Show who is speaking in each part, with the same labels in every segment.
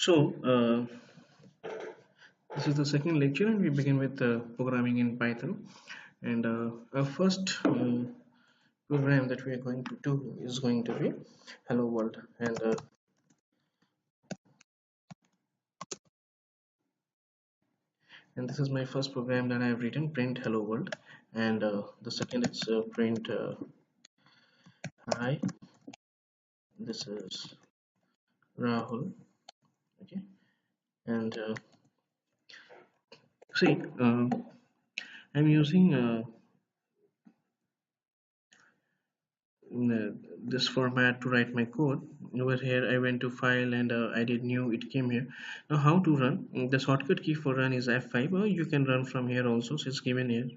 Speaker 1: This is the second lecture, and we begin with programming in Python. And our first program that we are going to do is going to be Hello World. And this is my first program that I have written, print Hello World. And the second is print Hi. This is Rahul. Okay. And see, I'm using this format to write my code. Over here I went to file and I did new, it came here. Now how to run? The shortcut key for run is F5, or you can run from here also, so it's given here.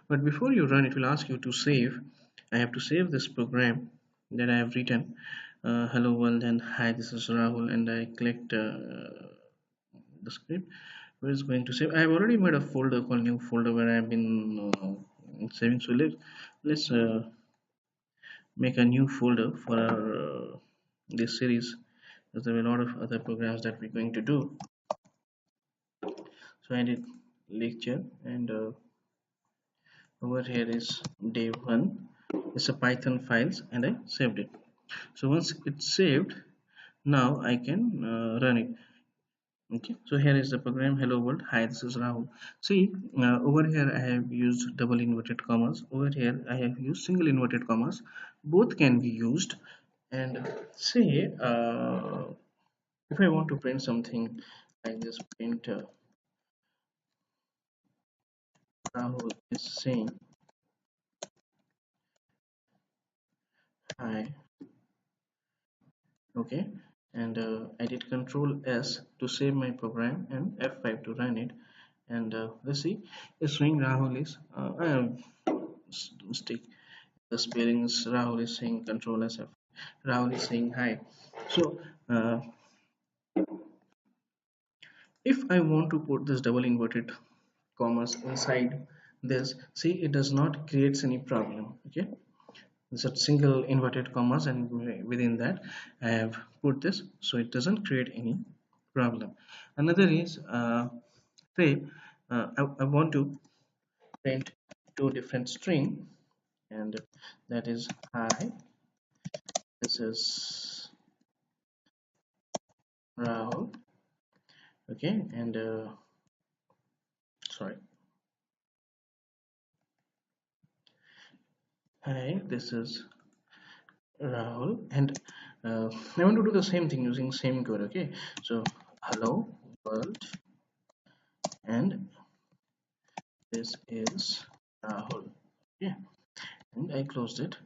Speaker 1: But before you run, it will ask you to save. I have to save this program that I have written, hello world, and hi, this is Rahul, and I clicked the script where it's going to save. I have already made a folder called new folder where I have been saving. So let's make a new folder for our this series, because there are a lot of other programs that we're going to do. So I did lecture, and over here is day 1. It's a Python files, and I saved it. So once it's saved, now I can run it. Okay, so here is the program. Hello world, hi, this is Rahul. See, over here I have used double inverted commas. Over here I have used single inverted commas. Both can be used. And say if I want to print something like this, print Rahul is saying hi. Okay, and I did Control S to save my program and F5 to run it. And let's see, it's showing Rahul is I have mistake. The spelling is Rahul is saying Control S F. Rahul is saying hi. So if I want to put this double inverted commas inside this, see, it does not creates any problem. Okay, it's a single inverted commas, and within that I have put this, so it doesn't create any problem. Another is say I want to print two different string, and that is hi, this is Rahul. Okay, and sorry, hi, this is Rahul, and I want to do the same thing using same code. Okay, so hello world, and this is Rahul. Okay, and I closed it.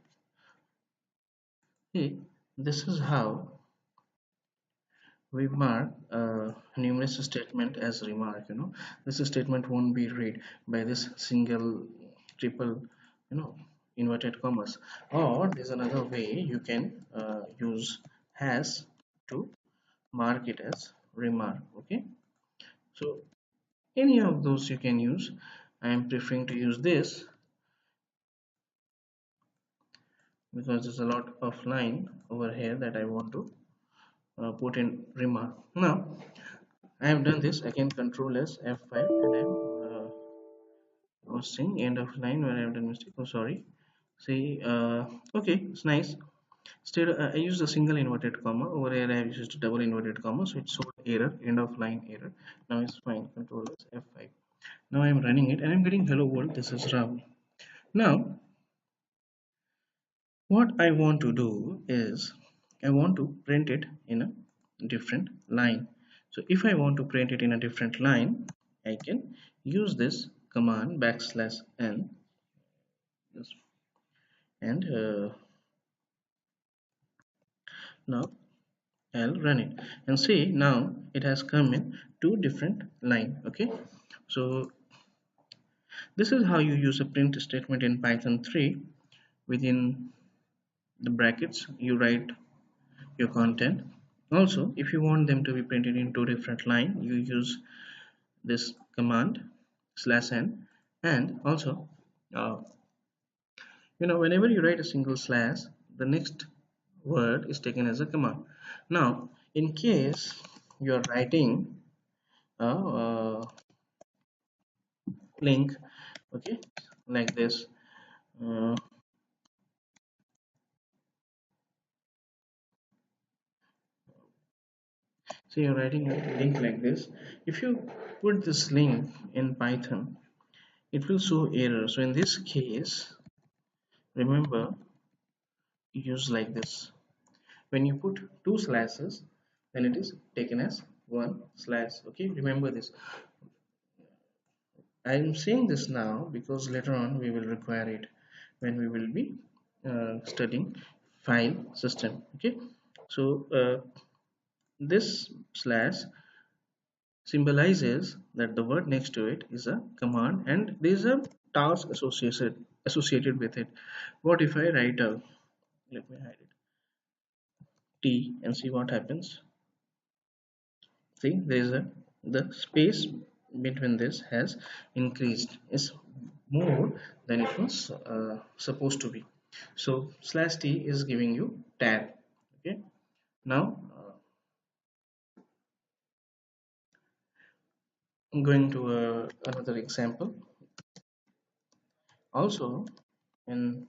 Speaker 1: See, this is how we mark numerous statement as remark. This statement won't be read by this single, triple, inverted commas. Or there's another way you can use has to mark it as remark. Okay, so any of those you can use. I am preferring to use this because there's a lot of line over here that I want to put in remark. Now I have done this. Again, Control S F5, and I'm saying end of line where I have done mistake. Oh, sorry. See, okay, it's nice. Instead, I used a single inverted comma. Over here, I have used a double inverted comma, so it showed error, end of line error. Now it's fine. Control S F5. Now I'm running it, and I'm getting hello world. This is Ram. Now, what I want to do is I want to print it in a different line. So if I want to print it in a different line, I can use this command \n, and now I'll run it and see, now it has come in two different line. Okay, so this is how you use a print statement in Python 3. Within the brackets you write your content. Also, if you want them to be printed in two different line, you use this command /n. And also whenever you write a single slash, the next word is taken as a command. Now in case you're writing a link, okay, like this. uh, so you're writing a link like this. If you put this link in Python, it will show error. So in this case, remember, use like this. When you put two slashes, then it is taken as one slash. Okay, remember this. I'm saying this now because later on we will require it when we will be studying file system. Okay, so this slash symbolizes that the word next to it is a command and there is a task associated with it. What if I write a, let me hide it, T, and see what happens. See, there is a, the space between this has increased, is more than it was supposed to be. So slash T is giving you tab. Okay, now I'm going to another example. Also, in,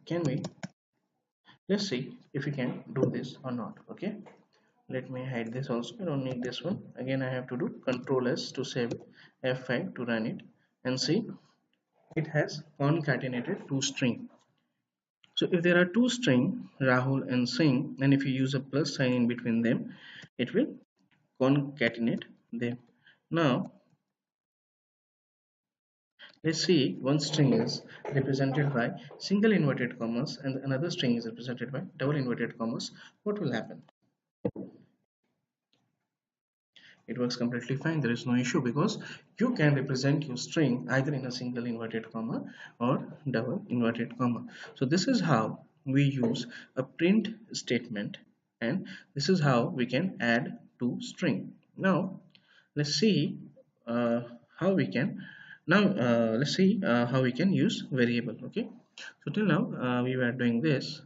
Speaker 1: can we, let's see if we can do this or not. Okay, let me hide this also. I don't need this one. Again, I have to do Control S to save it, F5 to run it, and see, it has concatenated two string. So if there are two string, Rahul and Singh, and if you use a plus sign in between them, it will concatenate them. Now let's see, one string is represented by single inverted commas and another string is represented by double inverted commas. What will happen? It works completely fine. There is no issue because you can represent your string either in a single inverted comma or double inverted comma. So this is how we use a print statement, and this is how we can add to string. Now let's see how we can, let's see how we can use variable. Okay, so till now we were doing this.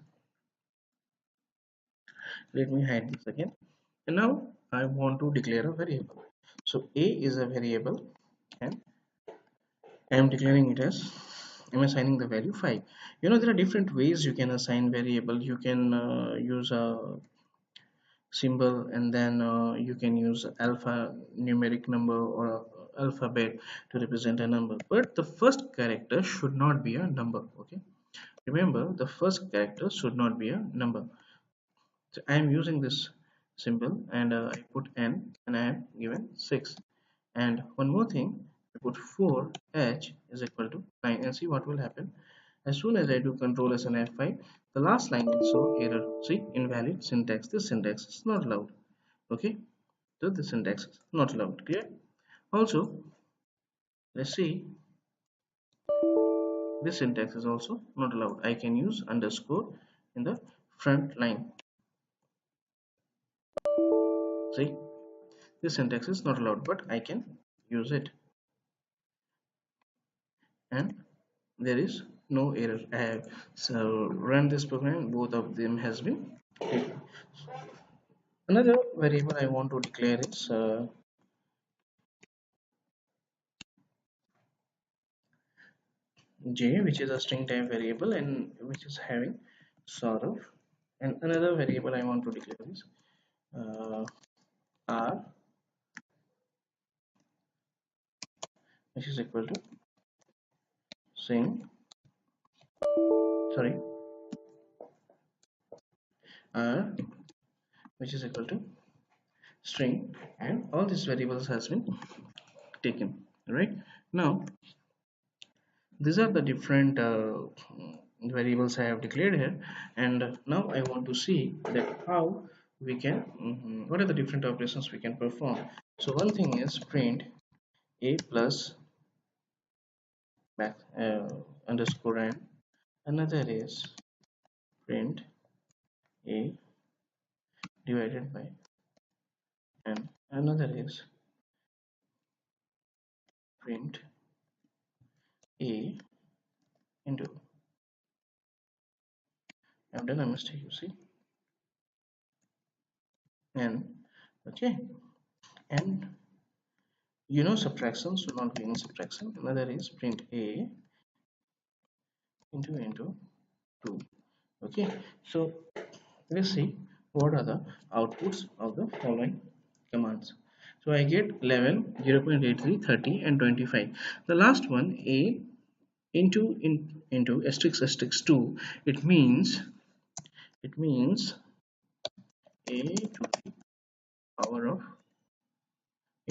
Speaker 1: Let me hide this again. And now I want to declare a variable. So a is a variable and I am declaring it as, I'm assigning the value 5. You know, there are different ways you can assign variable. You can use a symbol, and then you can use alpha numeric number or alphabet to represent a number, but the first character should not be a number. Okay, remember, the first character should not be a number. So I am using this symbol, and I put n and I am given 6. And one more thing, I put 4h is equal to 9, and see what will happen. As soon as I do Control S and F5, the last line will show error. See, invalid syntax. This syntax is not allowed. Okay, so the syntax is not allowed. Clear? Also, let's see, this syntax is also not allowed. I can use underscore in the front line. See, this syntax is not allowed, but I can use it, and there is no error. I have so run this program, both of them has been taken. Another variable I want to declare is j, which is a string type variable and which is having Saurav. And another variable I want to declare is uh, r, which is equal to sing, sorry, r, which is equal to string, and all these variables has been taken. Right now, these are the different variables I have declared here, and now I want to see that how we can, what are the different operations we can perform. So one thing is print a plus back, underscore n. Another is print a divided by n. Another is print A into, I've done a mistake, you see, n. Okay, and subtraction should not be in subtraction. Another is print A into 2. Okay, so let's see what are the outputs of the following commands. So I get 11, 0.83, 30, and 25. The last one, A into asterisk asterisk 2, it means a to the power of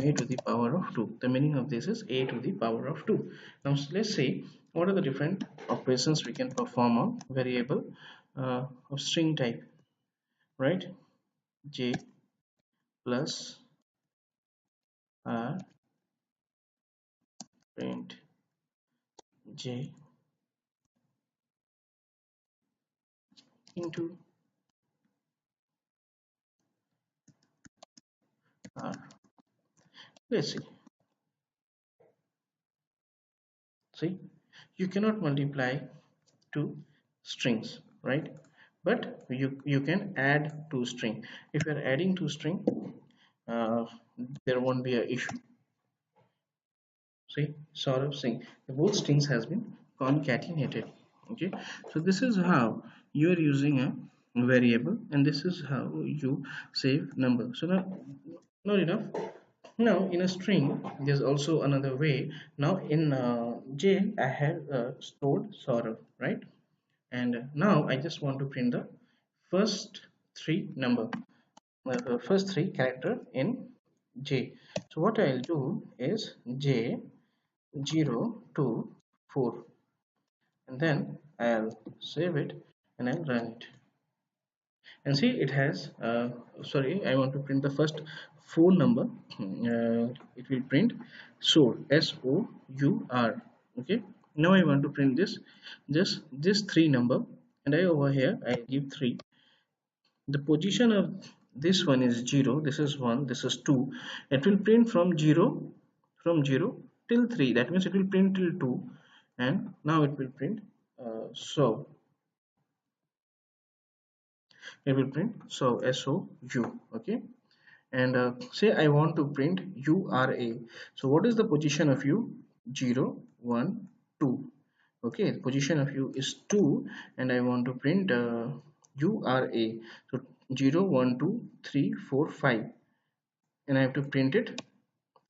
Speaker 1: a to the power of 2. The meaning of this is a to the power of 2. Now let's see what are the different operations we can perform on variable of string type, right? J plus r print j into r. Let's see, you cannot multiply two strings, right? But you can add two string. If you are adding two string, uh, there won't be a issue. See, sort of saying both strings has been concatenated. Okay, so this is how you are using a variable, and this is how you save number. So now, not enough. Now in a string there's also another way. Now in J I have stored sorrow, right? And now I just want to print the first three number, first three character in J. So what I'll do is J 0 to 4, and then I'll save it and I'll run it, and see it has sorry, I want to print the first four number. It will print sour, SOUR. Okay, now I want to print just this three number, and I over here I give 3. The position of this one is 0, this is 1, this is 2. It will print from 0 till 3, that means it will print till 2, and now it will print so it will print SOU. Okay, and say I want to print URA. So what is the position of U? 0 1 2. Okay, the position of U is 2, and I want to print URA. So 0 1 2 3 4 5, and I have to print it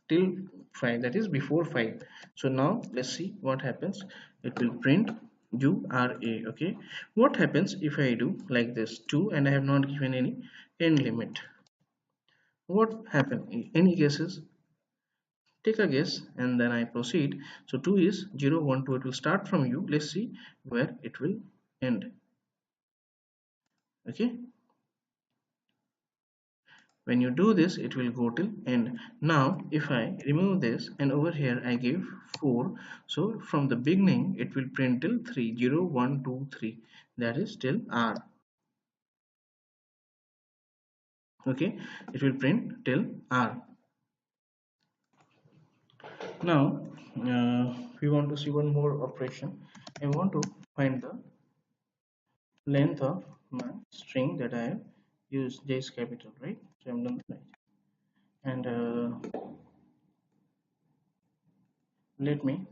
Speaker 1: till 5, that is before 5. So now let's see what happens. It will print URA. Okay, what happens if I do like this 2 and I have not given any end limit? What happened in any cases? Take a guess and then I proceed. So 2 is 0 1 2, it will start from U. Let's see where it will end. Okay, when you do this it will go till end. Now if I remove this and over here I give 4, so from the beginning it will print till 3, 0 1 2 3, that is till R. Okay, it will print till R. Now we want to see one more operation. I want to find the length of my string that I have used. J is capital, right? So I'm done right. And let me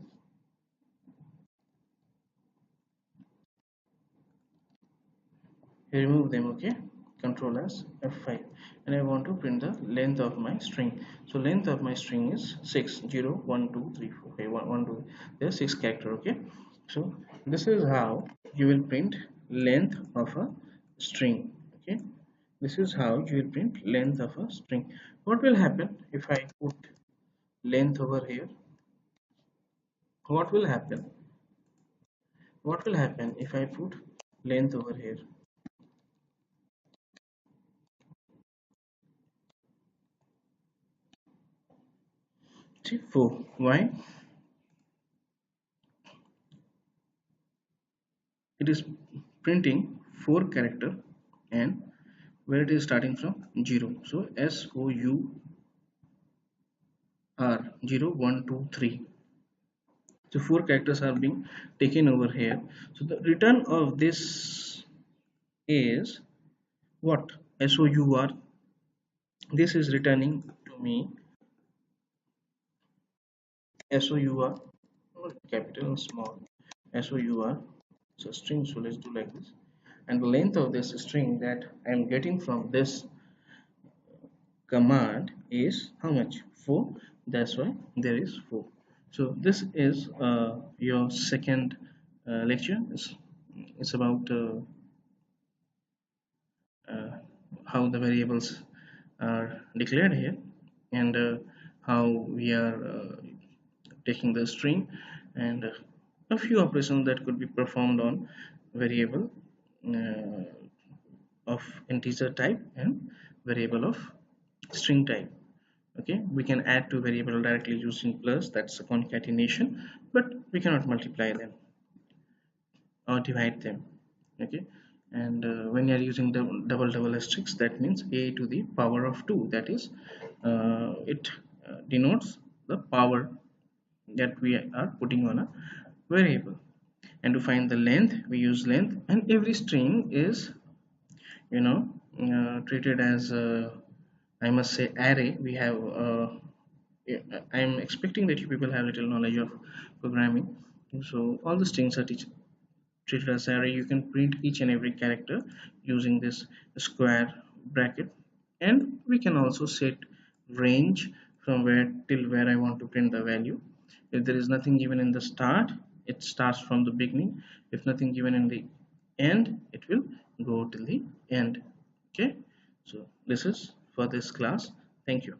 Speaker 1: remove them. Okay, control as F5, and I want to print the length of my string. So length of my string is 6, 0 1 2 3 4 okay, 1 1 2, there's 6 character. Okay, so this is how you will print length of a string. Okay, this is how you will print length of a string. What will happen if I put length over here? What will happen? What will happen if I put length over here? See, 4. Why? It is printing 4 character, and where it is starting from 0. So SOUR 0 1 2 3. So four characters are being taken over here. So the return of this is what? SOUR. This is returning to me SOUR, capital and small. SOUR. So string. So let's do like this. And the length of this string that I am getting from this command is how much? 4. That's why there is 4. So this is your second lecture. It's about uh, how the variables are declared here, and how we are taking the string, and a few operations that could be performed on variable uh, of integer type and variable of string type. Okay, we can add to variable directly using plus, that's a concatenation, but we cannot multiply them or divide them. Okay, and when you are using double asterisk, that means a to the power of 2, that is it denotes the power that we are putting on a variable. And to find the length, we use length, and every string is, you know, treated as I must say array. We have I'm expecting that you people have little knowledge of programming. So all the strings are treated as array. You can print each and every character using this square bracket, and we can also set range from where till where I want to print the value. If there is nothing given in the start, it starts from the beginning. If nothing given in the end, it will go till the end. Okay, so this is for this class. Thank you.